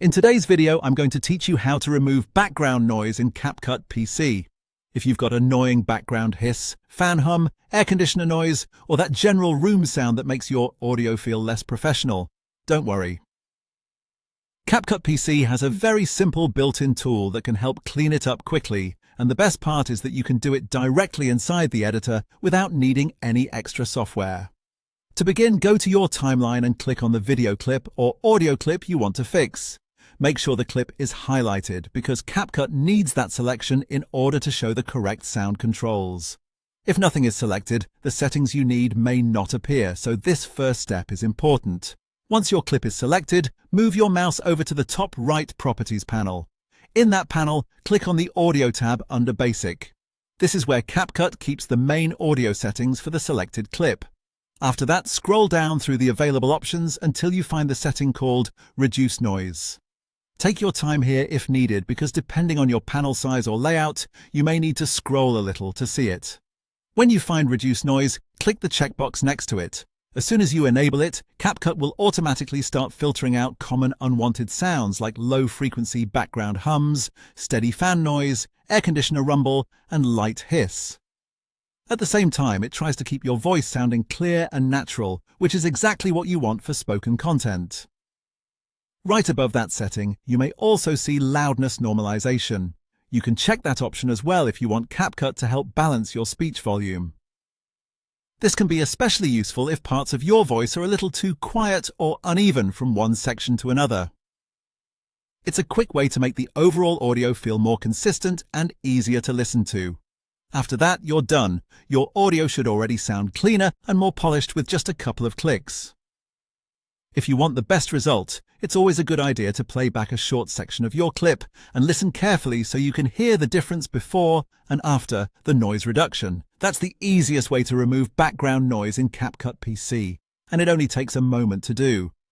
In today's video, I'm going to teach you how to remove background noise in CapCut PC. If you've got annoying background hiss, fan hum, air conditioner noise, or that general room sound that makes your audio feel less professional, don't worry. CapCut PC has a very simple built-in tool that can help clean it up quickly, and the best part is that you can do it directly inside the editor without needing any extra software. To begin, go to your timeline and click on the video clip or audio clip you want to fix. Make sure the clip is highlighted because CapCut needs that selection in order to show the correct sound controls. If nothing is selected, the settings you need may not appear, so this first step is important. Once your clip is selected, move your mouse over to the top right Properties panel. In that panel, click on the Audio tab under Basic. This is where CapCut keeps the main audio settings for the selected clip. After that, scroll down through the available options until you find the setting called Reduce Noise. Take your time here if needed because depending on your panel size or layout, you may need to scroll a little to see it. When you find Reduce Noise, click the checkbox next to it. As soon as you enable it, CapCut will automatically start filtering out common unwanted sounds like low-frequency background hums, steady fan noise, air conditioner rumble, and light hiss. At the same time, it tries to keep your voice sounding clear and natural, which is exactly what you want for spoken content. Right above that setting, you may also see loudness normalization. You can check that option as well if you want CapCut to help balance your speech volume. This can be especially useful if parts of your voice are a little too quiet or uneven from one section to another. It's a quick way to make the overall audio feel more consistent and easier to listen to. After that, you're done. Your audio should already sound cleaner and more polished with just a couple of clicks. If you want the best result, it's always a good idea to play back a short section of your clip and listen carefully so you can hear the difference before and after the noise reduction. That's the easiest way to remove background noise in CapCut PC, and it only takes a moment to do.